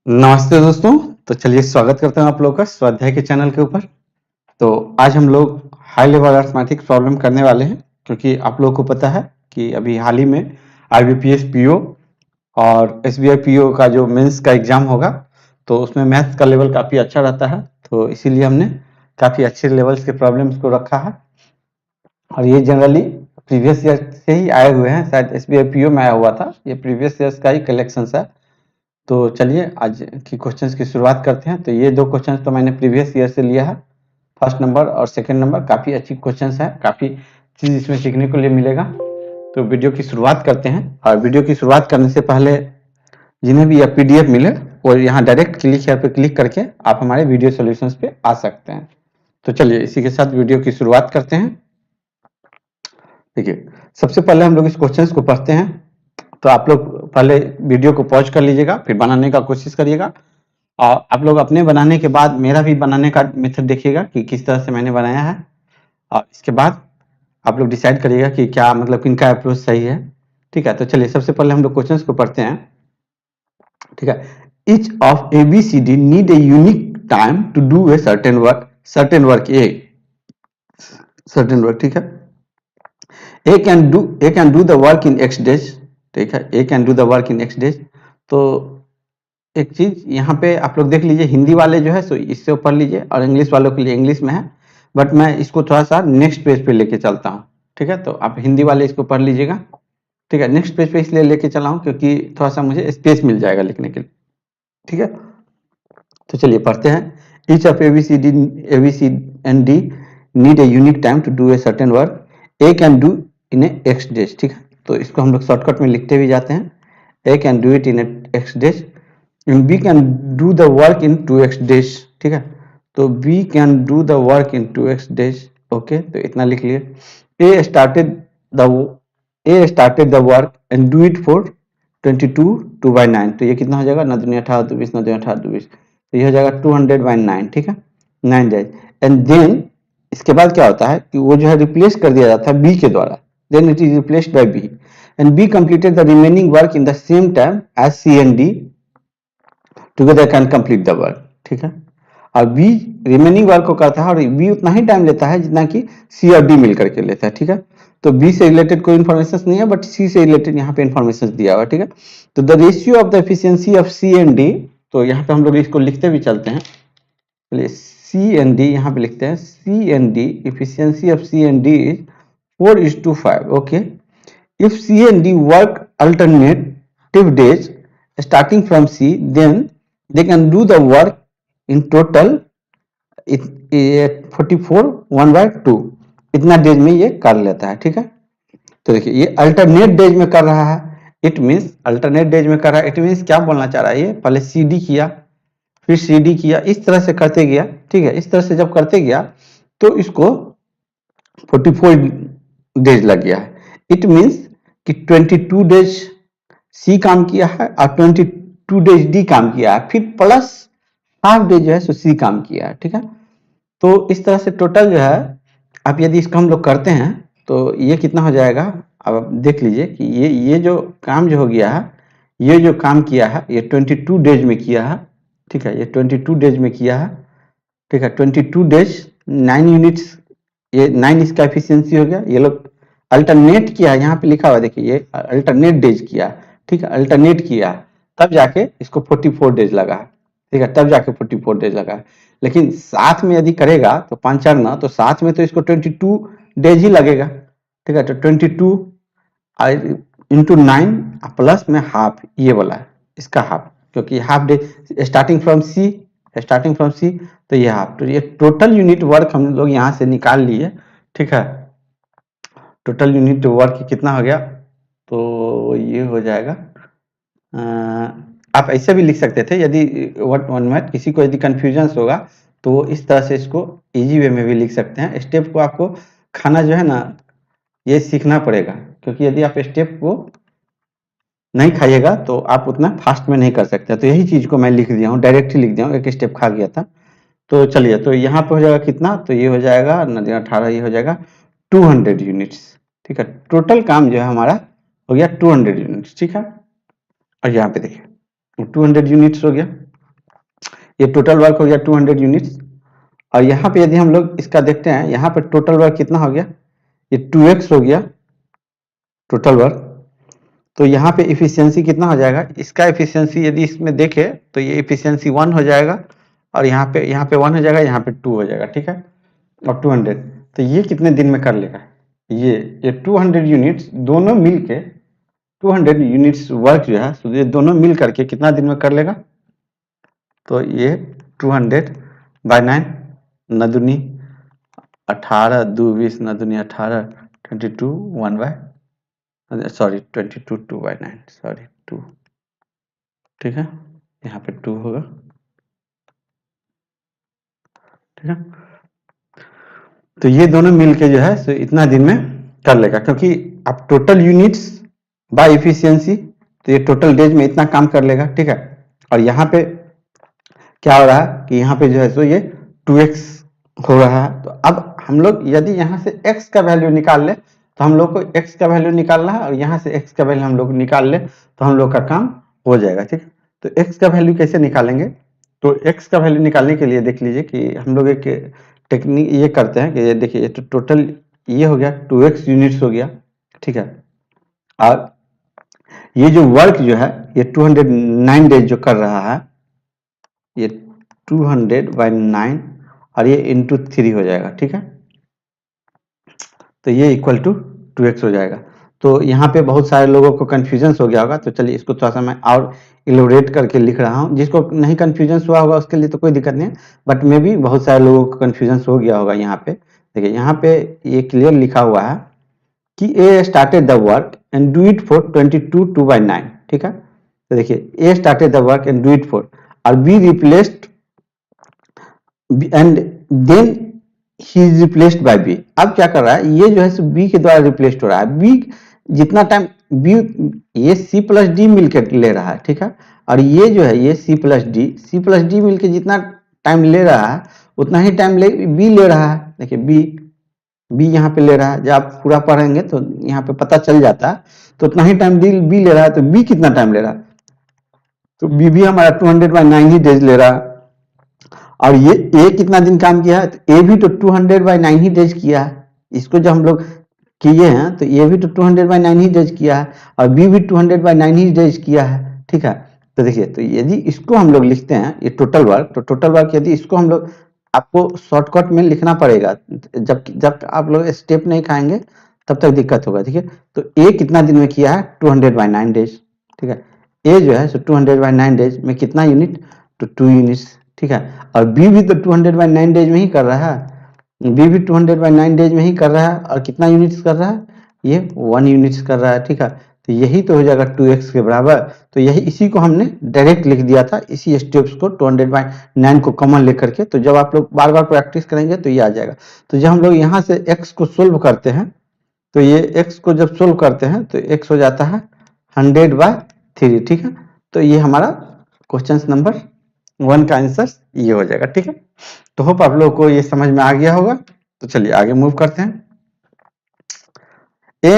नमस्ते दोस्तों। तो चलिए स्वागत करते हैं आप लोगों का स्वाध्याय के चैनल के ऊपर। तो आज हम लोग हाई लेवल अरिथमेटिक प्रॉब्लम करने वाले हैं, क्योंकि आप लोगों को पता है कि अभी हाल ही में आईबीपीएस पीओ और एसबीआई पीओ का जो मेंस का एग्जाम होगा, तो उसमें मैथ्स का लेवल काफ़ी अच्छा रहता है। तो इसीलिए हमने काफ़ी अच्छे लेवल्स के प्रॉब्लम्स को रखा है, और ये जनरली प्रीवियस ईयर से ही आए हुए हैं। शायद एसबीआई पीओ में आया हुआ था, ये प्रीवियस ईयर्स का ही कलेक्शन है। तो चलिए आज की क्वेश्चंस की शुरुआत करते हैं। तो ये दो क्वेश्चंस तो मैंने प्रीवियस ईयर से लिया है, फर्स्ट नंबर और सेकंड नंबर। काफ़ी अच्छी क्वेश्चंस है, काफ़ी चीज़ इसमें सीखने को लिए मिलेगा। तो वीडियो की शुरुआत करते हैं, और वीडियो की शुरुआत करने से पहले जिन्हें भी यह पीडीएफ मिले वो यहाँ डायरेक्ट क्लिक यहाँ पे क्लिक करके आप हमारे वीडियो सोल्यूशंस पे आ सकते हैं। तो चलिए इसी के साथ वीडियो की शुरुआत करते हैं। देखिए, सबसे पहले हम लोग इस क्वेश्चंस को पढ़ते हैं। तो आप लोग पहले वीडियो को पॉज कर लीजिएगा, फिर बनाने का कोशिश करिएगा। और आप लोग अपने बनाने के बाद मेरा भी बनाने का मेथड देखिएगा कि किस तरह से मैंने बनाया है, और इसके बाद आप लोग डिसाइड करिएगा कि क्या मतलब किनका अप्रोच सही है। ठीक है, तो चलिए सबसे पहले हम लोग क्वेश्चंस को पढ़ते हैं। ठीक है, each of A B C D need a unique time to do a certain work a certain work. ठीक है, A can do the work in X days. ठीक है, A can do the work in X days. तो एक चीज यहाँ पे आप लोग देख लीजिए, हिंदी वाले जो है सो इससे ऊपर लीजिए, और इंग्लिश वालों के लिए इंग्लिश में है, बट मैं इसको थोड़ा सा नेक्स्ट पेज पे लेके चलता हूँ। ठीक है, तो आप हिंदी वाले इसको पढ़ लीजिएगा। ठीक है, नेक्स्ट पेज पे इसलिए लेके चला हूँ क्योंकि थोड़ा सा मुझे स्पेस मिल जाएगा लिखने के लिए। ठीक है, तो चलिए पढ़ते हैं। Each of A B C and D need a unique time to do a certain work A can do in a x days. ठीक है, तो इसको हम लोग शॉर्टकट में लिखते भी जाते हैं, A can do it in X days, B can do the work in 2x days. ठीक है, तो B can do the work in 2x days. Okay, तो इतना लिख लिए। A started the work and do it for 22 2/9। तो ये कितना हो जाएगा, 9 दूनी 18 2 20, 9 दूनी 18 2 20, तो ये हो जाएगा 200/9। ठीक है, 9 डेज। एंड देन इसके बाद क्या होता है कि वो जो है रिप्लेस कर दिया जाता है बी के द्वारा, then it is replaced by B, and B completed the remaining work in the same time as C and D together can complete the work. ठीक है, और बी रिमेनिंग वर्क को करता है, और बी उतना ही टाइम लेता है जितना कि सी और डी मिलकर के लेता है। ठीक है, तो बी से रिलेटेड कोई इन्फॉर्मेशन नहीं है, बट सी से रिलेटेड यहाँ पे इन्फॉर्मेशन दिया हुआ है। ठीक है, तो the ratio of the efficiency of C and D, तो यहाँ पे हम लोग इसको लिखते भी चलते हैं। चलिए सी एंड डी यहाँ पे लिखते हैं, C and D efficiency of C and D is 4:5। Okay, if C and D work alternative days starting from C, then they can do the work in total 44 1/2। इतना डेज में ये कर लेता है। ठीक है, तो देखिए ये अल्टरनेट डेज में कर रहा है, इट मीन्स अल्टरनेट डेज में कर रहा है, इट मीन्स क्या बोलना चाह रहा है, ये पहले सी डी किया फिर सी डी किया, इस तरह से करते गया। ठीक है, इस तरह से जब करते गया तो इसको 44 डेज लग गया है। इट मीन्स कि 22 डेज सी काम किया है और 22 डेज डी काम किया है, फिर प्लस हाफ डे जो है सो सी काम किया है। ठीक है, तो इस तरह से टोटल जो है, अब यदि इसको हम लोग करते हैं तो ये कितना हो जाएगा। अब आप देख लीजिए कि ये जो काम जो हो गया है, ये जो काम किया है ये 22 डेज में किया है। ठीक है, ये 22 डेज में किया है। ठीक है, 22 डेज 9 यूनिट्स, ये 9 इसका एफिशिएंसी हो गया। ये लोग अल्टरनेट किया है, यहाँ पे लिखा हुआ देखिए, ये अल्टरनेट डेज किया। ठीक है, अल्टरनेट किया तब जाके इसको 44 डेज लगा। ठीक है, तब जाके 44 डेज लगा। लेकिन साथ में यदि करेगा तो 5 4 9, तो साथ में तो इसको 22 डेज ही लगेगा। ठीक है, तो 22 इंटू 9 प्लस में हाफ, ये वाला है इसका हाफ, क्योंकि हाफ डे स्टार्टिंग फ्रॉम सी, तो ये हाफ, तो ये टोटल यूनिट वर्क हम लोग यहाँ से निकाल लिए। ठीक है, टोटल यूनिट वर्क कितना हो गया, तो ये हो जाएगा, आप ऐसे भी लिख सकते थे यदि वन में किसी को यदि कन्फ्यूजन होगा तो वो इस तरह से इसको इजी वे में भी लिख सकते हैं। स्टेप को आपको खाना जो है ना, ये सीखना पड़ेगा, क्योंकि यदि आप स्टेप को नहीं खाइएगा तो आप उतना फास्ट में नहीं कर सकते। तो यही चीज को मैं लिख दिया हूँ, डायरेक्ट ही लिख दिया हूँ, एक स्टेप खा गया था। तो चलिए, तो यहाँ पे हो जाएगा कितना, तो ये हो जाएगा 18, ये हो जाएगा 200 यूनिट्स। ठीक है, टोटल काम जो है हमारा हो गया 200 यूनिट्स। ठीक है, और यहाँ पे देखिए 200 यूनिट्स हो गया। ये टोटल वर्क हो गया 200 यूनिट्स। और यहाँ पे यदि हम लोग इसका देखते हैं, यहाँ पे टोटल वर्क कितना हो गया, ये 2x हो गया टोटल वर्क। तो यहाँ पे इफिशियंसी कितना हो जाएगा, इसका इफिशियंसी यदि इसमें देखे तो ये इफिशियंसी 1 हो जाएगा, और यहाँ पे 1 हो जाएगा, यहाँ पे 2 हो जाएगा, ठीक है। और 200, तो ये कितने दिन में कर लेगा, ये 200 यूनिट्स दोनों मिल के 200 यूनिट्स वर्क जो है, तो ये दोनों मिल करके कितना दिन में कर लेगा, तो ये 200/9, नदुनी 18, 2 20, नदुनी 18, 22 22 2/9, सॉरी 2, ठीक है, यहाँ पे 2 होगा, ठीक है। तो ये दोनों मिलके जो है सो इतना दिन में कर लेगा, क्योंकि अब टोटल यूनिट्स बाय इफिशियंसी, तो ये टोटल डेज में इतना काम कर लेगा, ठीक है। और यहाँ पे क्या हो रहा है कि यहाँ पे जो है सो ये 2x हो रहा है। तो अब हम लोग यदि यहाँ से x का वैल्यू निकाल ले, तो हम लोग को x का वैल्यू निकालना है, और यहाँ से x का वैल्यू हम लोग निकाल ले तो हम लोग का काम हो जाएगा, ठीक है। तो x का वैल्यू कैसे निकालेंगे, तो x का वैल्यू निकालने के लिए देख लीजिए कि हम लोग एक टेक्निक ये करते हैं कि ये देखिए, ये तो टोटल ये हो गया 2x यूनिट्स हो गया, ठीक है। और ये जो वर्क जो है ये 209 डेज जो कर रहा है, ये 200/9 और ये इंटू 3 हो जाएगा, ठीक है। तो ये इक्वल टू 2x हो जाएगा। तो यहाँ पे बहुत सारे लोगों को कन्फ्यूजन हो गया होगा, तो चलिए इसको थोड़ा सा मैं और इलोरेट करके लिख रहा हूँ। जिसको नहीं कन्फ्यूजन हुआ होगा उसके लिए तो कोई दिक्कत नहीं है, बट मे भी बहुत सारे लोगों को कन्फ्यूजन हो गया होगा। यहाँ पे देखिए, यहाँ पे ये क्लियर लिखा हुआ है कि A started the work and do it for 22 2/9, ठीक है। तो देखिए, A started the work and do it for, और B replaced and then he is replaced by B. अब क्या कर रहा है, ये जो है बी के द्वारा रिप्लेस्ड हो रहा है। बी जितना टाइम बी, ये सी प्लस डी मिलकर ले रहा है, ठीक है। और ये जो है ये सी प्लस डी मिलकर जितना टाइम ले रहा है उतना ही टाइम बी ले रहा है। देखिए बी यहाँ पे ले रहा है, जब आप पूरा पढ़ेंगे तो यहाँ पे पता चल जाता है। तो उतना ही टाइम बी ले रहा है, तो बी कितना टाइम ले रहा है, तो बी भी हमारा 200/9 ही डेज ले रहा है। और ये ए कितना दिन काम किया है, तो ए भी तो 200/9 ही डेज किया है। इसको जब हम लोग किए हैं तो ये भी तो 200/9 ही डेज किया है, और बी भी 200/9 ही डेज किया है, ठीक है। तो देखिए, तो यदि इसको हम लोग लिखते हैं ये टोटल वर्क, तो टोटल वर्क यदि इसको हम लोग, आपको शॉर्टकट में लिखना पड़ेगा, जब आप लोग स्टेप नहीं खाएंगे तब तक दिक्कत होगा, ठीक है। तो ए कितना दिन में किया है, 200/9 डेज, ठीक है। ए जो है सो 200/9 डेज में कितना यूनिट, तो 2 यूनिट्स, ठीक है। और बी भी तो 200/9 डेज में ही कर रहा है, बी भी 200/9 डेज में ही कर रहा है, और कितना यूनिट्स कर रहा है, ये 1 यूनिट्स कर रहा है, ठीक है। तो यही तो हो जाएगा 2x के बराबर। तो यही इसी को हमने डायरेक्ट लिख दिया था, इसी स्टेप्स को 200/9 को कॉमन लेकर के। तो जब आप लोग बार बार प्रैक्टिस करेंगे तो ये आ जाएगा। तो जब हम लोग यहाँ से x को सोल्व करते हैं, तो ये x को जब सोल्व करते हैं तो x हो जाता है 100/3, ठीक है। तो ये हमारा क्वेश्चन नंबर 1 का आंसर ये हो जाएगा, ठीक है। तो होप आप लोगों को ये समझ में आ गया होगा। तो चलिए आगे मूव करते हैं। A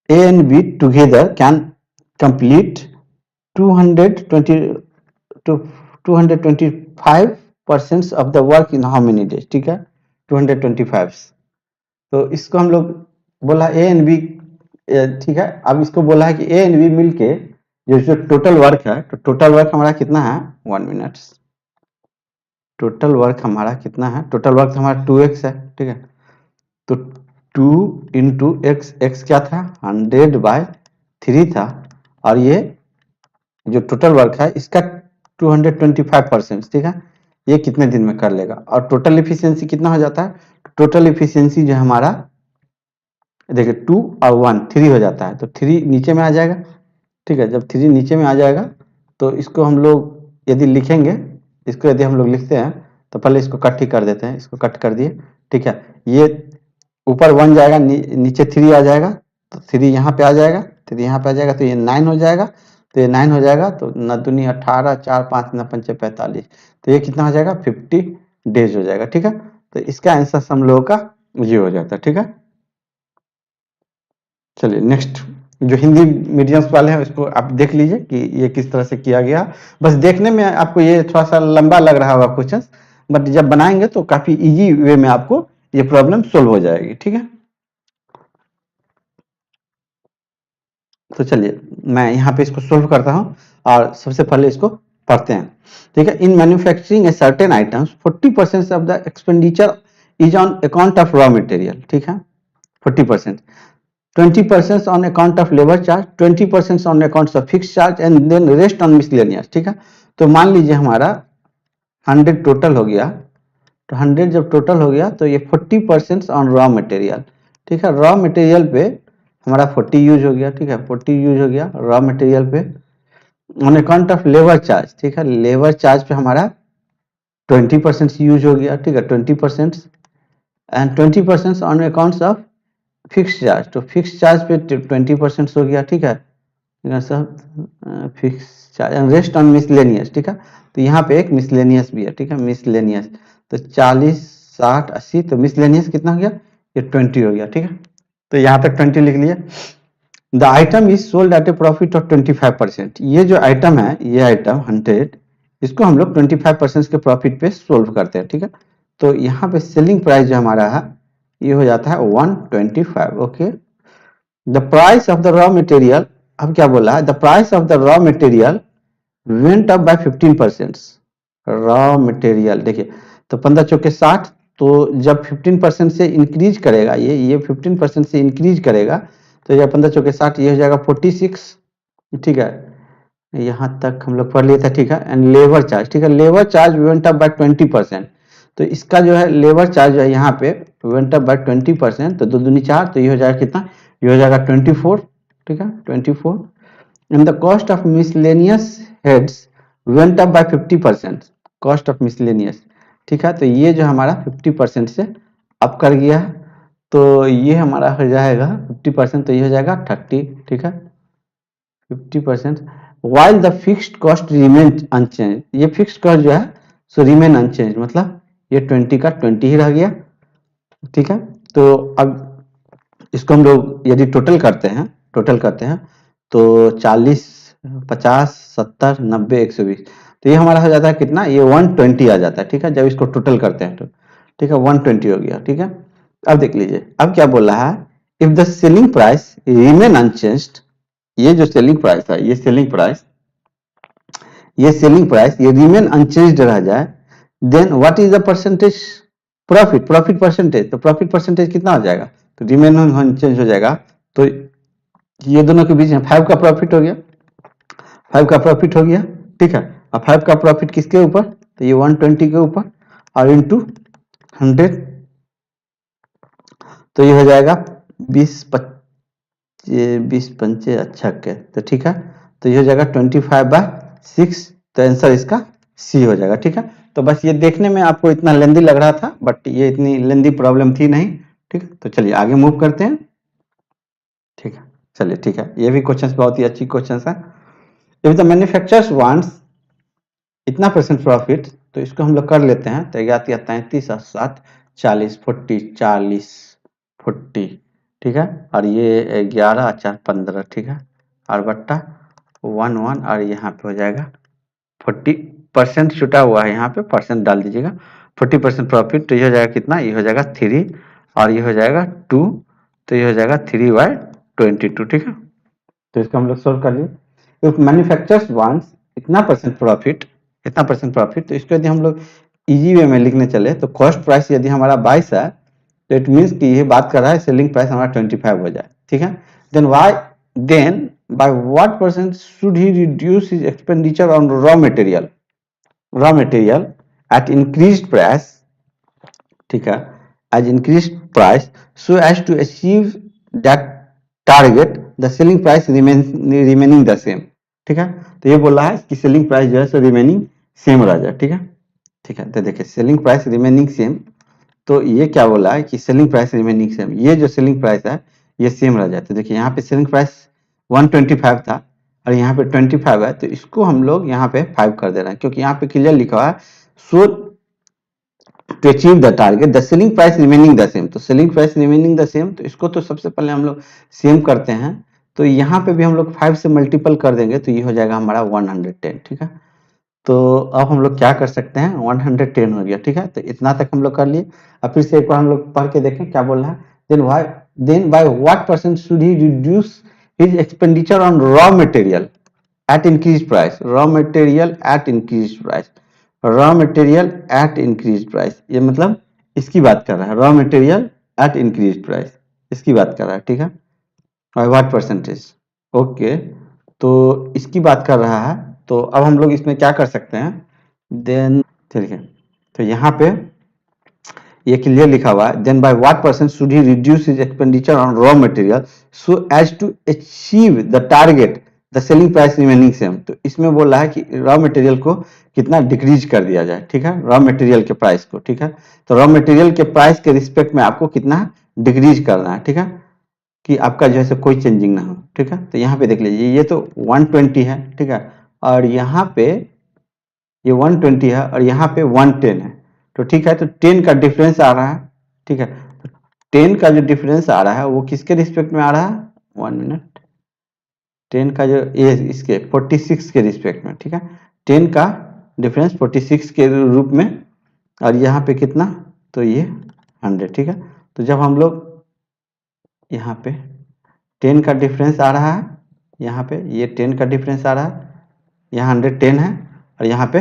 and be together can complete 220 to 225% of the work in how many days, ठीक है, 225। तो इसको हम लोग बोला ए एंड बी, ठीक है। अब इसको बोला है कि ए एंड बी मिलके जो टोटल वर्क है, तो टोटल वर्क हमारा कितना है, 1 मिनट। टोटल वर्क हमारा कितना है, टोटल वर्क हमारा 2x है, ठीक है। तो 2 इंटू एक्स, एक्स क्या था, 100/3 था, और ये जो टोटल वर्क है इसका 225%, ठीक है। ये कितने दिन में कर लेगा, और टोटल इफिशियंसी कितना हो जाता है, टोटल इफिशियंसी जो हमारा देखिए 2 और 1 3 हो जाता है, तो 3 नीचे में आ जाएगा, ठीक है। जब 3 नीचे में आ जाएगा तो इसको हम लोग यदि लिखेंगे, इसको यदि हम लोग लिखते हैं तो पहले इसको कट ही कर देते हैं, इसको कट कर दिए, ठीक है। ये ऊपर 1 जाएगा, नीचे 3 आ जाएगा, तो 3 यहाँ पे आ जाएगा, 3 यहाँ पे आ जाएगा, तो ये 9 हो जाएगा। तो ये 9 हो जाएगा, तो 9 दूनी 18, 4 5 9 5 45, तो ये कितना हो जाएगा, 50 डेज हो जाएगा, ठीक है। तो इसका आंसर हम लोगों का ये हो जाता है, ठीक है। चलिए नेक्स्ट जो हिंदी मीडियम्स वाले हैं इसको आप देख लीजिए कि ये किस तरह से किया गया। बस देखने में आपको ये थोड़ा सा लंबा लग रहा होगा क्वेश्चन, बट जब बनाएंगे तो काफी इजी वे में आपको ये प्रॉब्लम सोल्व हो जाएगी, ठीक है। तो चलिए मैं यहाँ पे इसको सोल्व करता हूँ और सबसे पहले इसको पढ़ते हैं, ठीक है। In manufacturing a certain items 40% of the expenditure is on account of raw material, ठीक है, 40%, 20% on account of labor charge, 20% on account of fixed charge and then rest on miscellaneous, ठीक है। तो मान लीजिए हमारा 100 टोटल हो गया, तो 100 जब टोटल हो गया तो ये 40% ऑन रॉ मटेरियल, ठीक है। रॉ मटेरियल पे हमारा 40 यूज हो गया, ठीक है, 40 यूज हो गया रॉ मटेरियल पे। On account of labour charge, ठीक है, लेबर चार्ज पे हमारा 20% यूज हो गया, ठीक है, 20%, and 20% on account of fix charge, तो फिक्स चार्ज पे 20% हो गया, ठीक है सब fix charge and rest on miscellaneous, ठीक है। तो यहाँ पे एक मिसलेनियस भी है, ठीक है, मिसलेनियस, तो 40 60 80, तो मिसलेनियस कितना हो गया, ये 20 हो गया, ठीक है। तो यहाँ तक 20 लिख लिया। The item is sold at A profit of 25%, ये जो आइटम है, ये आइटम 100, इसको हम लोग 25% के प्रॉफिट पे सोल्व करते हैं, ठीक है। तो यहाँ पे सेलिंग प्राइस जो हमारा है ये हो जाता है 125, okay. The price of the raw material, अब क्या बोला है, the price of the raw material went up bye 15%, raw material देखिए, तो 15 चौके 60, तो जब 15% से इंक्रीज करेगा, ये 15% से इंक्रीज करेगा, तो यह 15 चौके 60, ये हो जाएगा 46, ठीक है, यहाँ तक हम लोग पढ़ लिए थे, ठीक है। एंड लेबर चार्ज, ठीक है, labour charge went up bye 20%, तो इसका जो है लेबर चार्ज जो है यहाँ पे वेंट अप बाय 20%, तो 2 दूनी 4, तो ये हो जाएगा कितना, ये हो जाएगा 24, ठीक है, 24। And the cost of miscellaneous heads went up bye 50%, cost of miscellaneous, ठीक है, तो ये जो हमारा 50% से अप कर गया है, तो ये हमारा हो जाएगा 50%, तो ये हो जाएगा 30, ठीक है, 50%। While the fixed cost remain unchange, ये फिक्स्ड कॉस्ट जो है सो रिमेन अनचेंज, मतलब ये 20 का 20 ही रह गया, ठीक है। तो अब इसको हम लोग यदि टोटल करते हैं तो 40 50 70 90 120, तो ये हमारा हो जाता है कितना, ये 120 आ जाता है, ठीक है, जब इसको टोटल करते हैं तो, ठीक है, 120 हो गया, ठीक है। अब देख लीजिए अब क्या बोल रहा है, if the selling price remain unchanged, ये जो सेलिंग प्राइस है, ये सेलिंग प्राइस ये रिमेन अनचेंज्ड रह जाए, then what is the percentage profit percentage, तो प्रॉफिट परसेंटेज कितना हो जाएगा, तो रिमेन अनचेंज हो जाएगा, तो ये दोनों के बीच में 5 का प्रॉफिट हो गया, 5 का प्रॉफिट हो गया, ठीक है। अब 5 का प्रॉफिट किसके ऊपर, तो ये 120 के ऊपर, और इंटू 100, तो ये हो जाएगा 20 पंचे अच्छा के, तो ठीक है, तो ये हो जाएगा 25/6, तो आंसर इसका सी हो जाएगा, ठीक है। तो बस ये देखने में आपको इतना लेंदी लग रहा था, बट ये इतनी लेंदी प्रॉब्लम थी नहीं, ठीक है। तो चलिए आगे मूव करते हैं, ठीक है, चलिए ठीक है, ये भी क्वेश्चंस बहुत ही अच्छी क्वेश्चंस है। इफ द मैन्युफैक्चरर्स वांट्स इतना % प्रॉफिट, तो इसको हम लोग कर लेते हैं, तो 33 और 7 40 40, ठीक है, और ये 11 और 4 15, ठीक है, और बट्टा 1 1, और यहाँ पे हो जाएगा 40% छुटा हुआ है, यहाँ पे परसेंट डाल दीजिएगा, 40% प्रॉफिट, तो ये हो जाएगा कितना, ये हो जाएगा 3, और ये हो जाएगा 2, तो ये हो जाएगा 3/22, ठीक है। तो इसको हम लोग सोल्व कर लिए। इफ मैन्युफैक्चरर्स वांट्स इतना परसेंट प्रॉफिट, तो इसको यदि हम लोग इजी वे में लिखने चले, तो कॉस्ट प्राइस यदि हमारा 22 है, तो इट मीन्स कि ये बात कर रहा है सेलिंग प्राइस हमारा 25 हो जाए, ठीक है। Then by what percent should he reduce his expenditure on raw material at increased price, ठीक है, as increased price, so as to achieve that target the selling price remaining the same, ठीक है। तो ये बोला है कि सेलिंग प्राइस जो है सो रिमेनिंग सेम रह जाए, ठीक है, ठीक है। तो देखिए सेलिंग प्राइस रिमेनिंग सेम, तो ये क्या बोला है कि सेलिंग प्राइस रिमेनिंग सेम, ये जो सेलिंग प्राइस है ये सेम रह जाए, तो देखिए यहाँ पे सेलिंग प्राइस 125 था और यहाँ पे 25 है, तो इसको हम लोग यहाँ पे 5 कर दे रहे हैं, क्योंकि यहाँ पे क्लियर लिखा हुआ है so to achieve the target the selling price remaining the same, तो selling price remaining the same, तो इसको तो सबसे पहले हम लोग सेम करते हैं, तो यहाँ पे भी हम लोग 5 से मल्टीपल कर देंगे तो ये हो जाएगा हमारा 110, ठीक है। तो अब हम लोग क्या कर सकते हैं, 110 हो गया, ठीक है। तो इतना तक हम लोग कर लिए। अब फिर से एक बार हम लोग पढ़ के देखें क्या बोल रहा है। Then by what percent should he reduce his expenditure on raw material at increased price, raw material at increased price, raw material at increased price, ये मतलब इसकी बात कर रहा है, raw material at increased price इसकी बात कर रहा है, ठीक है। और व्हाट परसेंटेज, ओके, तो इसकी बात कर रहा है। तो अब हम लोग इसमें क्या कर सकते हैं, देन ठीक है, तो यहाँ पे ये क्लियर लिखा हुआ है, then by what percent should he reduce his expenditure on raw material so as to achieve the target the selling price remaining same. तो इसमें बोल रहा है कि रॉ मटेरियल को कितना डिक्रीज कर दिया जाए, ठीक है, रॉ मटेरियल के प्राइस को, ठीक है। तो रॉ मटेरियल के प्राइस के रिस्पेक्ट में आपको कितना डिक्रीज करना है, ठीक है, कि आपका जो है कोई चेंजिंग ना हो, ठीक है। तो यहाँ पे देख लीजिए ये तो 120 है, ठीक है, और यहाँ पे ये 120 है और यहाँ पे 110 है, तो ठीक है। तो 10 का डिफरेंस आ रहा है, ठीक है। तो 10 का जो डिफरेंस आ रहा है वो किसके रिस्पेक्ट में आ रहा है, 1 मिनट, 10 का जो ये इसके 46 के रिस्पेक्ट में, ठीक है। 10 का डिफरेंस 46 के रूप में, और यहाँ पे कितना, तो ये 100, ठीक है। तो जब हम लोग यहाँ पे 10 का डिफरेंस आ रहा है, यहाँ पे ये 10 का डिफरेंस आ रहा है, यहाँ 110 है और यहाँ पे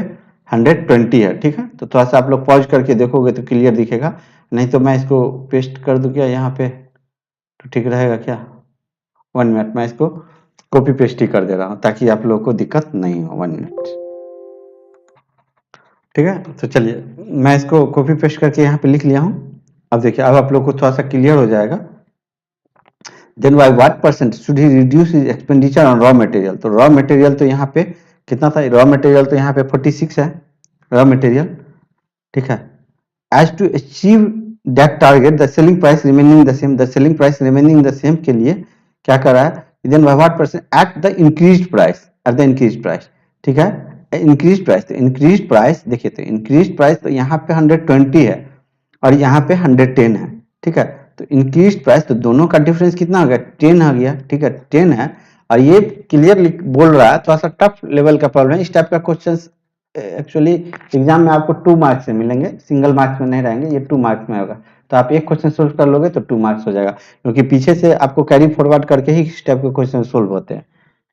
120 है, ठीक है। तो थोड़ा सा आप लोग पॉज करके देखोगे तो क्लियर दिखेगा, नहीं तो मैं इसको पेस्ट कर दूं क्या यहाँ पे, तो ठीक रहेगा क्या। 1 मिनट, मैं इसको कॉपी पेस्ट ही कर दे रहा हूँ ताकि आप लोगों को दिक्कत नहीं हो। 1 मिनट, ठीक है। तो चलिए मैं इसको कॉपी पेस्ट करके यहाँ पे लिख लिया हूँ। अब देखिए, अब आप लोग को थोड़ा सा क्लियर हो जाएगा। Then by what percent should he reduce his expenditure on raw material. तो रॉ मटेरियल तो यहाँ पे कितना था, रॉ मटेरियल तो यहाँ पे 46 है रॉ मटेरियल, ठीक है। As to achieve that target the selling price remaining the same, the selling price remaining the same के लिए क्या कर रहा है, then by what percent at the increased price, at the increased price, ठीक है। इंक्रीज प्राइस, तो increase price देखिए, तो इंक्रीज प्राइस तो यहाँ पे 120 है और यहाँ पे 110 है, ठीक है। तो इंक्रीज प्राइस तो दोनों का डिफरेंस कितना हो गया, 10 आ गया, ठीक है, 10 है। और ये क्लियर बोल रहा है, थोड़ा सा टफ लेवल का प्रॉब्लम है। इस टाइप का क्वेश्चन एक्चुअली एग्जाम में आपको 2 मार्क्स से मिलेंगे, सिंगल मार्क्स में नहीं रहेंगे, ये 2 मार्क्स में होगा। तो आप एक क्वेश्चन सोल्व कर लोगे तो 2 मार्क्स हो जाएगा, क्योंकि पीछे से आपको कैरी फॉरवर्ड करके ही इस टाइप के क्वेश्चन सोल्व होते हैं,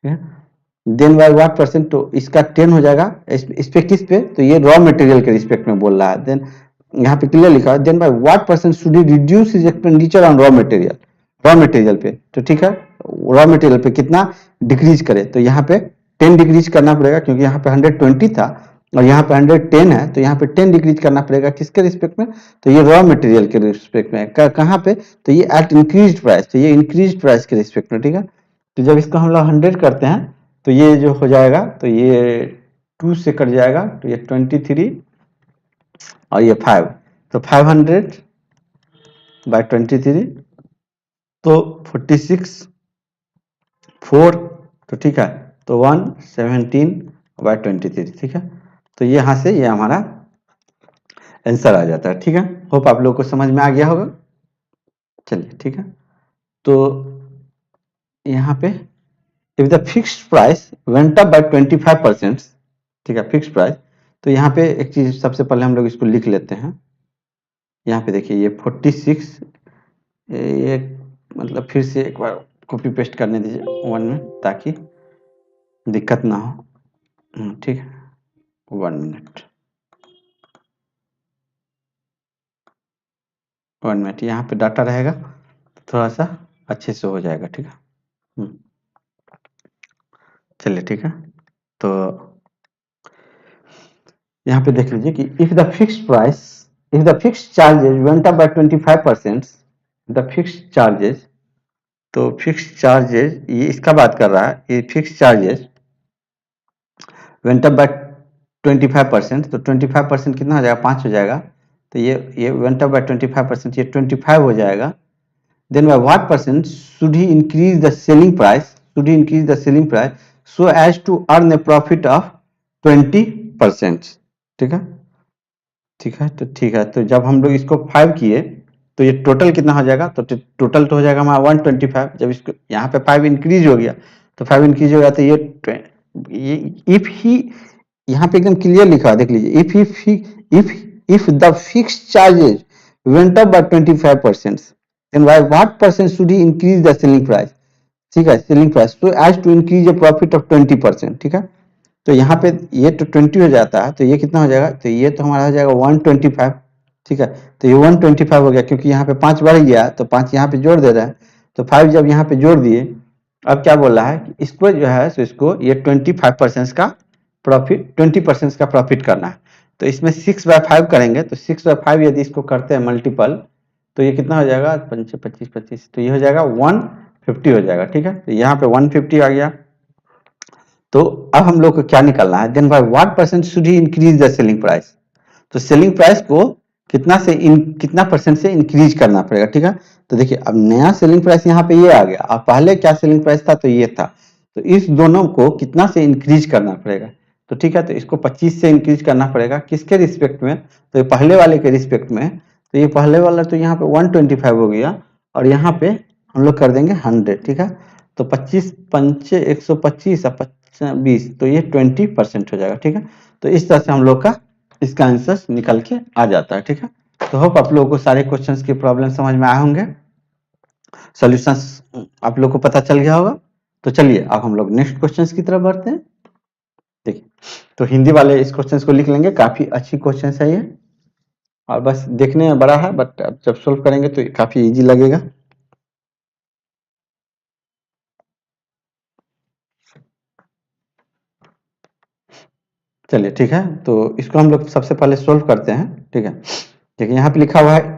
ठीक है। देन बाय व्हाट परसेंट, तो इसका 10 हो जाएगा, इस पे किस पे, तो ये रॉ मटेरियल के रिस्पेक्ट में बोल रहा है। देन यहाँ पे क्लियर लिखा है, then by what percent should he reduce his expenditure on raw material, raw material पे, तो ठीक है, रॉ मटेरियल पे कितना डिक्रीज करे, तो यहाँ पे 10 डिक्रीज करना पड़ेगा, क्योंकि यहाँ पे 120 था और यहाँ पे 110 है, तो यहाँ पे 10 डिक्रीज करना पड़ेगा किसके रिस्पेक्ट में, तो ये रॉ मटेरियल के रिस्पेक्ट में। कहाँ पे, तो ये एट इंक्रीज प्राइस, तो ये इंक्रीज प्राइस के रिस्पेक्ट में, ठीक है। तो जब इसको हम लोग 100 करते हैं तो ये जो हो जाएगा, तो ये 2 से कट जाएगा, तो ये 23 और ये 5, तो 500 बाय 23, तो 46 4, तो ठीक है, तो 117 बाय 23, ठीक है। तो ये यहाँ से ये हमारा आंसर आ जाता है, ठीक है। होप आप लोगों को समझ में आ गया होगा। चलिए ठीक है, तो यहाँ पे if the fixed price went up by 25%, ठीक है, फिक्स्ड प्राइस, तो यहाँ पे एक चीज सबसे पहले हम लोग इसको लिख लेते हैं। यहाँ पे देखिए ये 46, ये मतलब फिर से एक बार कॉपी पेस्ट करने दीजिए 1 में, ताकि दिक्कत ना हो, ठीक है। 1 मिनट, 1 मिनट, यहाँ पे डाटा रहेगा थोड़ा सा अच्छे से हो जाएगा, ठीक है। चलिए ठीक है, तो यहाँ पे देख लीजिए कि if the fixed price, if the fixed charges went up by 25%, the fixed charges, तो फिक्स्ड चार्जेस ये इसका बात कर रहा है, ये fixed charges went up by 25%, तो 25% कितना हो जाएगा, 5 हो जाएगा, तो ये वेंट अप बाय 25%, ये 25 हो जाएगा। Then by what percent should he increase the selling price, should he increase the selling price so as to earn a profit of 20%, ठीक है, ठीक है। तो ठीक है, तो जब हम लोग इसको 5 किए तो ये टोटल कितना हो जाएगा, तो टोटल तो हो जाएगा हमारा 125। जब इसको यहाँ पे 5 इंक्रीज हो गया, तो 5 इंक्रीज हो गया तो ये इफ ही, यहाँ पे एकदम क्लियर लिखा है देख लीजिए, if the fix charges went up by 25%, then by what percent should he increase the selling price, ठीक है, सेलिंग प्राइस तो as to increase a profit of 20%, ठीक है। तो यहाँ पे ये तो 20 हो जाता है, तो ये कितना हो जाएगा, तो ये तो हमारा हो जाएगा 125, ठीक है। तो ये 125 हो गया, क्योंकि यहाँ पे 5 बढ़ गया तो 5 यहाँ पे जोड़ दे रहा है, तो 5 जब यहाँ पे जोड़ दिए, अब क्या बोल रहा है कि इसको जो है सो इसको ये 25% का प्रॉफिट, 20% का प्रॉफिट करना है। तो इसमें 6/5 करेंगे, तो 6/5 यदि इसको करते हैं मल्टीपल, तो ये कितना हो जाएगा, 25, तो ये हो जाएगा 150 हो जाएगा, ठीक है। तो यहाँ पे 150 आ गया। तो अब हम लोग को क्या निकालना है, then by what percent should he increase the selling price, तो सेलिंग प्राइस को कितना परसेंट से इंक्रीज करना पड़ेगा, ठीक है। तो देखिए अब नया सेलिंग प्राइस यहाँ पे ये आ गया, अब पहले क्या सेलिंग प्राइस था, तो ये था, तो इस दोनों को कितना से इंक्रीज करना पड़ेगा, तो ठीक है। तो इसको 25 से इंक्रीज करना पड़ेगा, किसके रिस्पेक्ट में, तो ये पहले वाले के रिस्पेक्ट में। तो ये पहले वाला तो यहाँ पे 125 हो गया, और यहाँ पे हम लोग कर देंगे 100, ठीक है। तो 25 पंचे 125 और 20, तो ये 20% हो जाएगा, ठीक है। तो इस तरह से हम लोग का इसका आंसर निकल के आ जाता है, ठीक है। तो होप आप लोगों को सारे क्वेश्चंस की प्रॉब्लम समझ में आए होंगे, सॉल्यूशंस आप लोग को पता चल गया होगा। तो चलिए अब हम लोग नेक्स्ट क्वेश्चंस की तरफ बढ़ते हैं। देखिए, तो हिंदी वाले इस क्वेश्चंस को लिख लेंगे, काफी अच्छी क्वेश्चन है ये, और बस देखने में बड़ा है, बट अब जब सोल्व करेंगे तो काफी इजी लगेगा। चलिए ठीक है, तो इसको हम लोग सबसे पहले सोल्व करते हैं, ठीक है। देखिए यहाँ पे लिखा हुआ है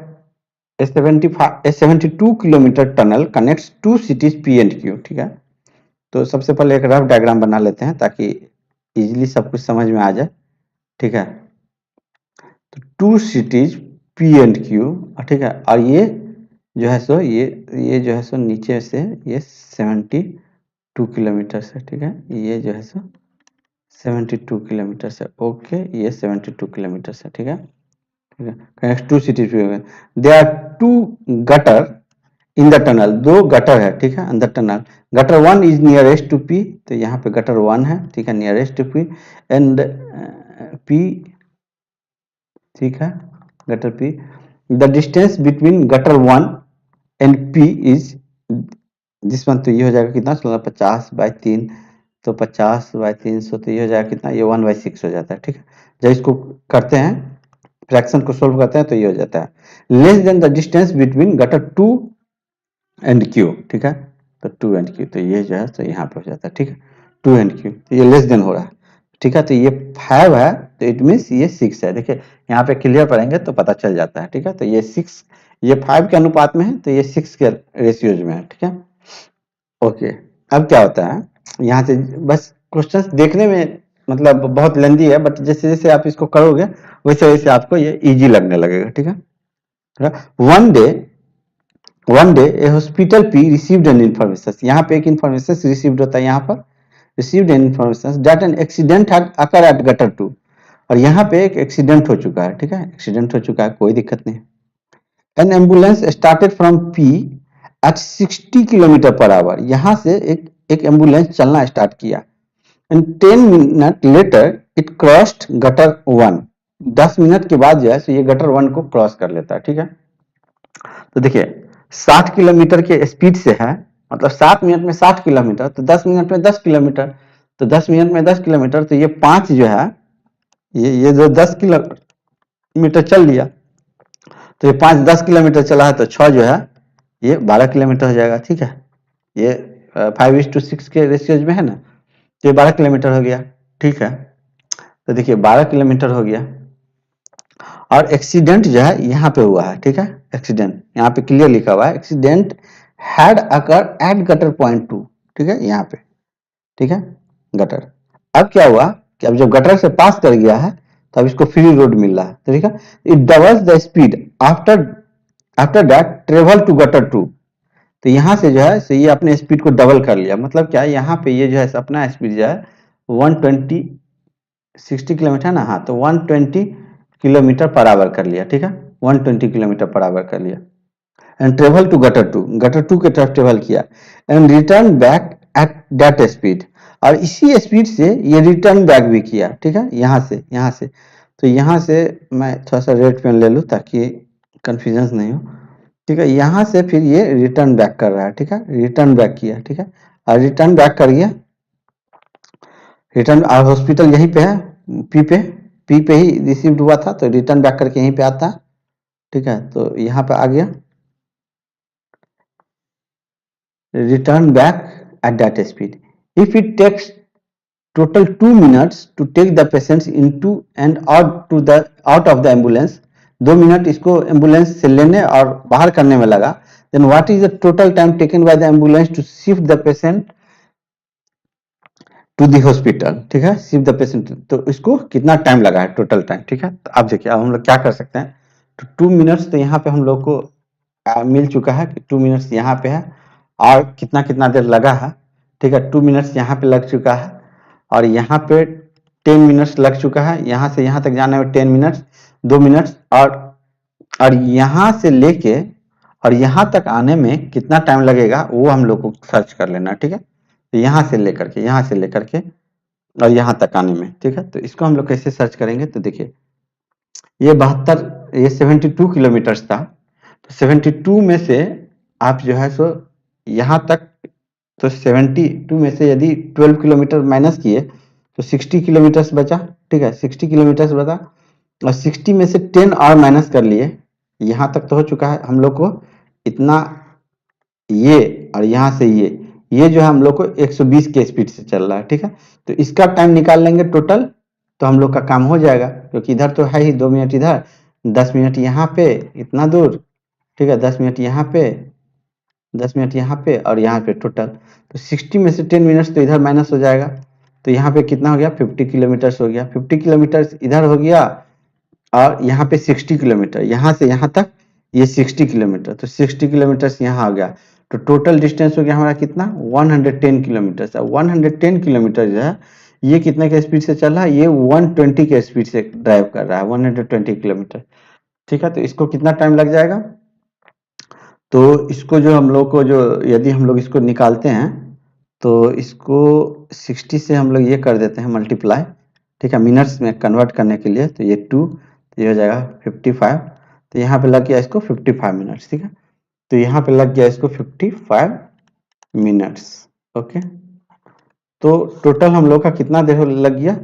a 72 kilometre tunnel connects two cities P and Q, ठीक है। तो सबसे पहले एक रफ डायग्राम बना लेते हैं ताकि इजीली सब कुछ समझ में आ जाए, ठीक है। तो two cities P and Q, ठीक है, और ये जो है सो ये जो है सो नीचे से ये 72 किलोमीटर से, ठीक है, ये जो है सो 72 किलोमीटर से, ओके, ये 72 किलोमीटर से, ठीक है, ठीक है। Connect two cities, they are 2 gutter in the tunnel, 2 gutter है, ठीक है, अंदर tunnel. Gutter 1 is nearest to P, तो यहाँ पे गटर 1 है, ठीक है, nearest to P, and P, ठीक है, gutter P, the distance between gutter 1 and P is this one, तो ये हो जाएगा कितना, 50/3, तो 50/300, तो ये हो जाएगा कितना, ये 1/6 हो जाता है, ठीक है। जब इसको करते हैं, फ्रैक्शन को सोल्व करते हैं, तो ये हो जाता है less than the distance between gutter 2 and Q, ठीक है। तो 2 एंड Q, तो ये जो है तो यहाँ पे हो जाता है, ठीक है, 2 एंड Q, तो ये लेस देन हो रहा है, ठीक है। तो ये 5 है, तो इट मीन्स ये 6 है। देखिए यहाँ पे क्लियर करेंगे तो पता चल जाता है, ठीक है। तो ये 6, ये 5 के अनुपात में है, तो ये 6 के रेशियोज में है, ठीक है। ओके, अब क्या होता है, यहाँ से बस क्वेश्चंस देखने में मतलब बहुत लेंदी है, बट जैसे जैसे आप इसको करोगे वैसे वैसे आपको ये इजी लगने लगेगा, ठीक है। One day A hospital P received an information, यहाँ पे एक इन्फॉर्मेशन रिसीव्ड होता है, यहाँ पर received an information that an accident had occur at gutter 2, और यहाँ पे एक एक्सीडेंट हो चुका है, ठीक है, एक्सीडेंट हो चुका है, कोई दिक्कत नहीं। An ambulance started from P at 60 kilometre per hour, यहाँ से एक एम्बुलेंस चलना स्टार्ट किया, and 10 minute later it crossed gutter 1, 10 minute के बाद जो है ये गटर 1 को क्रॉस कर लेता है, ठीक है। तो देखिए 60 किलोमीटर के स्पीड से है, मतलब 7 मिनट में 60 किलोमीटर, तो 10 मिनट में 10 किलोमीटर, तो 10 मिनट में 10 किलोमीटर, तो ये 5 जो है, ये जो 10 किलोमीटर चल लिया, तो ये 5 10 किलोमीटर चला है, तो 6 जो है ये 12 किलोमीटर हो जाएगा, ठीक है। ये 5:6 के रेशियोज में है ना, तो ये 12 किलोमीटर हो गया, ठीक है। तो देखिए 12 किलोमीटर हो गया, और एक्सीडेंट जो है यहाँ पे हुआ है, ठीक है, एक्सीडेंट यहाँ पे क्लियर लिखा हुआ है, accident had occur at gutter point 2, ठीक है, यहाँ पे, ठीक है, गटर। अब क्या हुआ कि अब जब गटर से पास कर गया है, तो अब इसको फ्री रोड मिल रहा है, तो ठीक है, it doubles the speed after that travel to gutter 2, तो यहाँ से जो है so ये अपने स्पीड को डबल कर लिया, मतलब क्या, यहाँ पे ये जो है अपना स्पीड जो है 120 60 किलोमीटर ना, हाँ, तो 120 किलोमीटर पर आवर कर लिया, ठीक है, 120 किलोमीटर पर आवर कर लिया। And travel to gutter two के तरफ ट्रेवल किया and return back at that speed, और इसी स्पीड से ये रिटर्न बैक भी किया, ठीक है, यहाँ से तो यहाँ से मैं थोड़ा सा रेड पेन ले लूँ ताकि कंफ्यूजन नहीं हो, ठीक है, यहाँ से फिर ये रिटर्न बैक कर रहा है, ठीक है, रिटर्न बैक किया, ठीक है, और रिटर्न बैक करिए, रिटर्न और हॉस्पिटल यहीं पे है, पी पे ही रिसीव्ड हुआ था, तो रिटर्न बैक करके यहीं पे आता है, ठीक है, तो यहाँ पे आ गया, return back at that speed. If it takes total 2 minutes to take the patients into and out of the ambulance, 2 minute इसको एम्बुलेंस से लेने और बाहर करने में लगा, then what is the total time taken by the ambulance to shift the patient to the hospital, ठीक है, shift the patient, तो इसको कितना टाइम लगा है टोटल टाइम, ठीक है, तो अब देखिए अब हम लोग क्या कर सकते हैं, तो 2 मिनट्स तो यहाँ पे हम लोग को मिल चुका है कि 2 मिनट्स यहाँ पे है और कितना कितना देर लगा है, ठीक है, 2 मिनट्स यहाँ पे लग चुका है और यहाँ पे 10 मिनट्स लग चुका है, यहाँ से यहाँ तक जाने में 10 मिनट्स, 2 मिनट्स और यहाँ से लेके और यहाँ तक आने में कितना टाइम लगेगा वो हम लोग को सर्च कर लेना, ठीक है, तो यहाँ से लेकर के और यहाँ तक आने में, ठीक है, तो इसको हम लोग कैसे सर्च करेंगे, तो देखिए ये 72 किलोमीटर था, तो 72 में से आप जो है सो यहाँ तक, तो 72 में से यदि 12 किलोमीटर माइनस किए तो 60 किलोमीटर बचा, ठीक है, 60 किलोमीटर बचा और 60 में से 10 और माइनस कर लिए, यहाँ तक तो हो चुका है हम लोग को इतना, ये और यहाँ से ये जो है हम लोग को 120 के स्पीड से चल रहा है, ठीक है, तो इसका टाइम निकाल लेंगे टोटल, तो हम लोग का काम हो जाएगा, क्योंकि इधर तो है ही 2 मिनट इधर, 10 मिनट यहाँ पे इतना दूर, ठीक है, 10 मिनट यहाँ पे, 10 मिनट यहाँ पे और यहाँ पे टोटल, तो 60 में से 10 मिनट्स तो इधर माइनस हो जाएगा, तो यहाँ पे कितना हो गया 50 किलोमीटर हो गया, 50 किलोमीटर इधर हो गया और यहाँ पे 60 किलोमीटर, यहाँ से यहाँ तक ये 60 किलोमीटर, तो 60 किलोमीटर यहाँ आ गया, तो टोटल डिस्टेंस हो गया हमारा कितना 110 किलोमीटर, 110 किलोमीटर जो है ये कितने के स्पीड से चल रहा है, ये 120 के स्पीड से ड्राइव कर रहा है, 120 किलोमीटर, ठीक है, तो इसको कितना टाइम लग जाएगा, तो इसको जो हम लोग को जो यदि हम लोग इसको निकालते हैं तो इसको 60 से हम लोग ये कर देते हैं मल्टीप्लाई, ठीक है, मिनट्स में कन्वर्ट करने के लिए, तो ये 2, तो ये हो जाएगा 55, तो यहाँ पे लग गया इसको 55 मिनट्स, ठीक है, तो यहाँ पे लग गया इसको 55 मिनट्स, ओके, तो टोटल हम लोग का कितना देर लग गया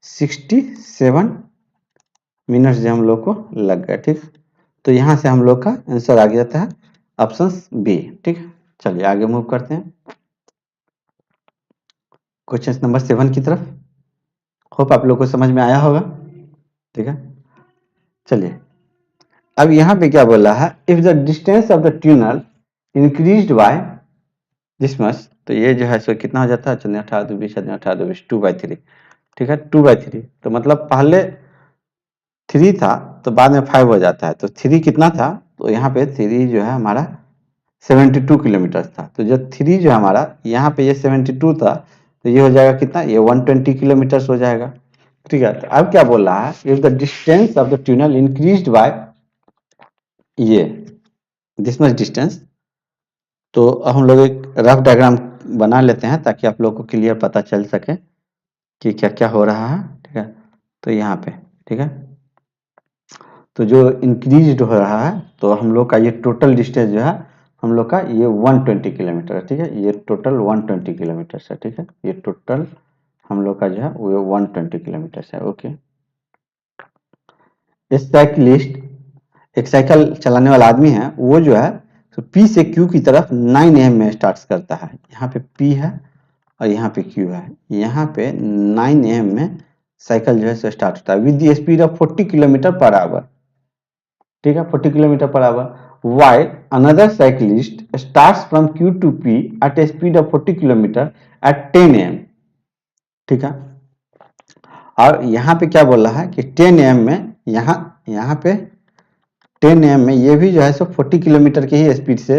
67 मिनट्स जो हम लोग को लग गया, ठीक, तो यहाँ से हम लोग का आंसर आ जाता है ऑप्शन बी, ठीक है, चलिए आगे मूव करते हैं क्वेश्चन नंबर 7 की तरफ, होप आप लोग को समझ में आया होगा, ठीक है, चलिए अब यहाँ पे क्या बोला है, if the distance of the tunnel increased by this much, तो ये जो है सो कितना हो जाता है, चलिए 18 2 20 18 2 20 2/3, ठीक है, 2/3, तो मतलब पहले 3 था तो बाद में 5 हो जाता है, तो 3 कितना था, तो यहाँ पे 3 जो है हमारा 72 किलोमीटर था, तो जो 3 जो हमारा यहाँ पे ये 72 था, तो ये हो जाएगा कितना, ये 120 किलोमीटर हो जाएगा, ठीक है, तो अब क्या बोल रहा है, if the distance of the tunnel increased by ये दिस मच डिस्टेंस, तो हम लोग एक रफ डायग्राम बना लेते हैं ताकि आप लोग को क्लियर पता चल सके कि क्या क्या हो रहा है, ठीक है, तो यहाँ पे, ठीक है, तो जो इंक्रीज हो रहा है तो हम लोग का ये टोटल डिस्टेंस जो है हम लोग का ये 120 किलोमीटर है, ठीक है, ये टोटल 120 किलोमीटर है, ठीक है, ये टोटल हम लोग का जो है वो 120 किलोमीटर है, ओके, साइकिलिस्ट एक साइकिल चलाने वाला आदमी है, वो जो है तो P से Q की तरफ 9 AM में स्टार्ट करता है, यहाँ पे P है और यहाँ पे Q है, यहाँ पे 9 AM में साइकिल जो है सो स्टार्ट होता है with the speed of 40 kilometre per our, ठीक है, 40 kilometre per our, while another cyclist starts from Q to P at a speed of 40 kilometre at 10 AM, ठीक है, और यहाँ पे क्या बोल रहा है कि 10 AM में यहाँ पे 10 AM में ये भी जो है सो 40 किलोमीटर की ही स्पीड से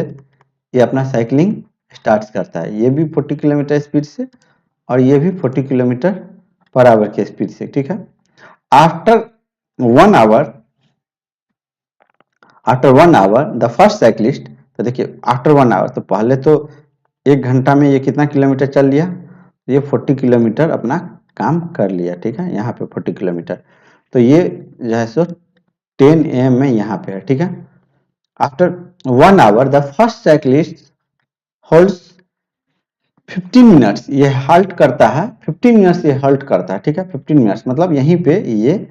ये अपना साइकिलिंग स्टार्ट करता है, ये भी 40 किलोमीटर स्पीड से और ये भी 40 किलोमीटर पर आवर के स्पीड से, ठीक है, after 1 hour the first cyclist, तो देखिए आफ्टर 1 आवर, तो पहले तो 1 घंटा में ये कितना किलोमीटर चल लिया, ये 40 किलोमीटर अपना काम कर लिया, ठीक है, यहाँ पे 40 किलोमीटर। तो ये जो है सो 10 AM में यहाँ पे है, ठीक है। After 1 hour the first cyclist holds 15 minutes, ये हाल्ट करता है, 15 मिनट्स ये हाल्ट करता है, ठीक है। 15 मिनट्स मतलब यहीं पे ये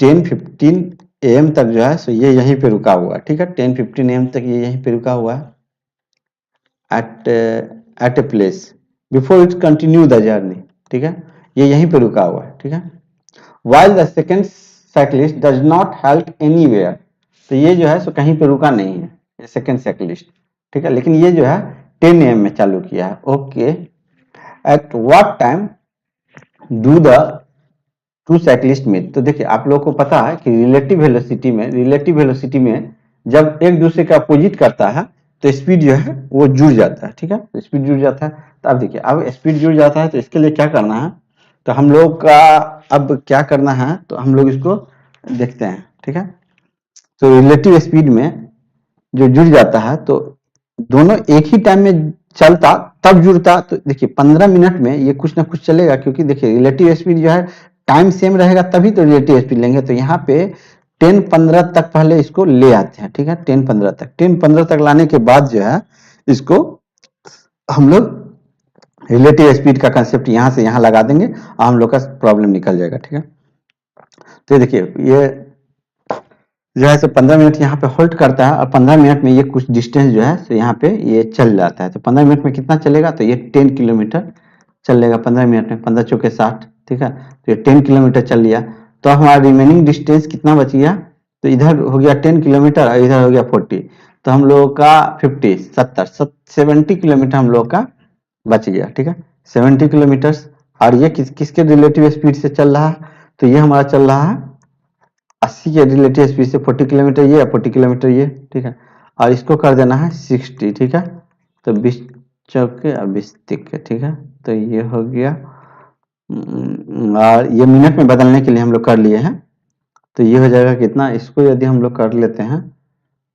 10:15 AM तक जो है सो ये यहीं पे रुका हुआ है, ठीक है। 10:15 AM तक ये यहीं पे रुका हुआ है at a place before it continue the journey, ठीक है, ये यहीं पे रुका हुआ है, ठीक है। While the second cyclist does not help anywhere, तो ये जो है सो कहीं पे रुका नहीं है, ये सेकेंड साइक्लिस्ट, ठीक है, लेकिन ये जो है 10 AM में चालू किया है। Okay, at what time do the two cyclist meet, तो देखिए आप लोगों को पता है कि रिलेटिव वेलोसिटी में जब एक दूसरे का अपोजिट करता है तो स्पीड जो है वो जुड़ जाता है, ठीक है, तो स्पीड जुड़ जाता है। तो अब देखिए अब स्पीड जुड़ जाता है तो इसके लिए क्या करना है, तो हम लोग का अब क्या करना है, तो हम लोग इसको देखते हैं, ठीक है। तो रिलेटिव स्पीड में जो जुड़ जाता है तो दोनों एक ही टाइम में चलता तब जुड़ता, तो देखिए 15 मिनट में ये कुछ ना कुछ चलेगा, क्योंकि देखिए रिलेटिव स्पीड जो है टाइम सेम रहेगा तभी तो रिलेटिव स्पीड लेंगे। तो यहाँ पे 10-15 तक पहले इसको ले आते हैं, ठीक है, 10-15 तक लाने के बाद जो है इसको हम लोग रिलेटिव स्पीड का कंसेप्ट यहाँ से यहाँ लगा देंगे और हम लोग का प्रॉब्लम निकल जाएगा, ठीक है। तो देखिए ये जो है सो 15 मिनट यहाँ पे होल्ड करता है और 15 मिनट में ये कुछ डिस्टेंस जो है सो यहाँ पे ये चल जाता है। तो 15 मिनट में कितना चलेगा, तो ये 10 किलोमीटर चलेगा 15 मिनट में, 15 चौके 60, ठीक है। तो ये 10 किलोमीटर चल लिया, तो हमारा रिमेनिंग डिस्टेंस कितना बच गया, तो इधर हो गया 10 किलोमीटर और इधर हो गया 40, तो हम लोगों का 70 किलोमीटर हम लोग का बच गया, ठीक है, 70 किलोमीटर। और ये किसके रिलेटिव स्पीड से चल रहा है, तो ये हमारा चल रहा है 80 के रिलेटिव स्पीड से 40 किलोमीटर ये 40 किलोमीटर ये, ठीक है। और इसको कर देना है 60, ठीक है, तो 20 चौके और 20 तिक्के, ठीक है। तो ये हो गया और ये मिनट में बदलने के लिए हम लोग कर लिए हैं, तो ये हो जाएगा कितना, इसको यदि हम लोग कर लेते हैं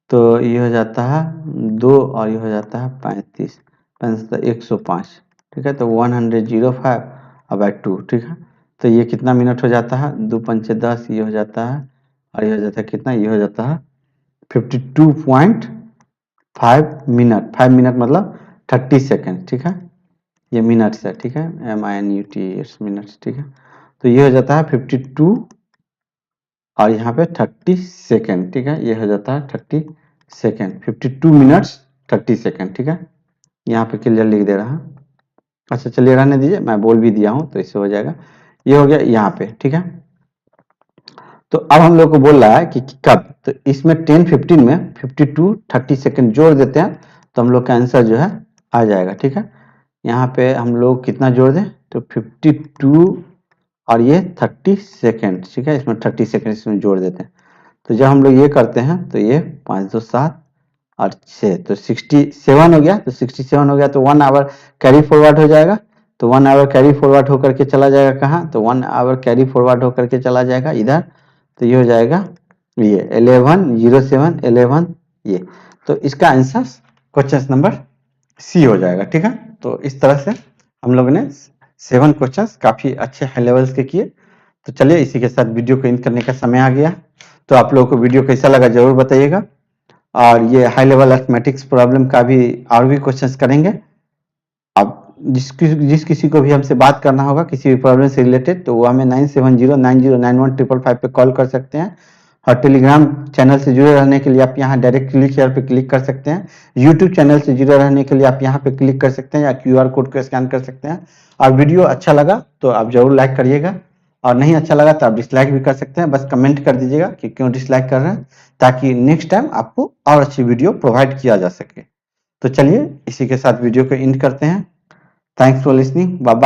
तो ये हो जाता है 2 और ये हो जाता है 35, 105, ठीक है। तो 105 बाय 2, ठीक है। तो ये कितना मिनट हो जाता है, 2 पंचे 10, ये हो जाता है और ये हो जाता है कितना, ये हो जाता है 52.5 मिनट, 5 मिनट मतलब 30 सेकेंड, ठीक है, ये मिनट्स है, ठीक है, MINUTS मिनट्स, ठीक है। तो ये हो जाता है 52 और यहाँ पे 30 सेकेंड, ठीक है, ये हो जाता है 30 सेकेंड, 52 मिनट्स 30 सेकेंड, ठीक है। यहाँ पे क्लियर लिख दे रहा है, अच्छा चलिए रहने दीजिए, मैं बोल भी दिया हूँ तो इससे हो जाएगा। ये हो गया यहाँ पे, ठीक है। तो अब हम लोग को बोल रहा है कि कब, तो इसमें 10-15 में 52 30 सेकेंड जोड़ देते हैं तो हम लोग का आंसर जो है आ जाएगा, ठीक है। यहाँ पे हम लोग कितना जोड़ दें, तो 52 और ये 30 सेकेंड, ठीक है, इसमें 30 सेकेंड इसमें जोड़ देते हैं। तो जब हम लोग ये करते हैं तो ये 5 2 7 और 6 तो 67 हो गया, तो 67 हो गया तो 1 आवर कैरी फॉरवर्ड हो जाएगा। तो 1 आवर कैरी फॉरवर्ड होकर के चला जाएगा कहाँ, तो 1 आवर कैरी फॉरवर्ड होकर के चला जाएगा इधर, तो ये हो जाएगा ये 11:07 11 ये, तो इसका आंसर क्वेश्चन नंबर सी हो जाएगा, ठीक है। तो इस तरह से हम लोगों ने 7 क्वेश्चंस काफी अच्छे हाई लेवल्स के किए। तो चलिए इसी के साथ वीडियो को एंड करने का समय आ गया। तो आप लोगों को वीडियो कैसा लगा जरूर बताइएगा, और ये हाई लेवल अर्थमेटिक्स प्रॉब्लम का भी और भी क्वेश्चंस करेंगे। अब जिस किसी को भी हमसे बात करना होगा किसी भी प्रॉब्लम से रिलेटेड, तो वो हमें 9709091555 पे कॉल कर सकते हैं, और टेलीग्राम चैनल से जुड़े रहने के लिए आप यहाँ डायरेक्ट क्लिक हेयर पे क्लिक कर सकते हैं। यूट्यूब चैनल से जुड़े रहने के लिए आप यहाँ पे क्लिक कर सकते हैं या QR कोड को स्कैन कर सकते हैं। और वीडियो अच्छा लगा तो आप जरूर लाइक करिएगा, और नहीं अच्छा लगा तो आप डिसलाइक भी कर सकते हैं, बस कमेंट कर दीजिएगा कि क्यों डिसलाइक कर रहे हैं, ताकि नेक्स्ट टाइम आपको और अच्छी वीडियो प्रोवाइड किया जा सके। तो चलिए इसी के साथ वीडियो को एंड करते हैं। Thanks for listening, bye bye.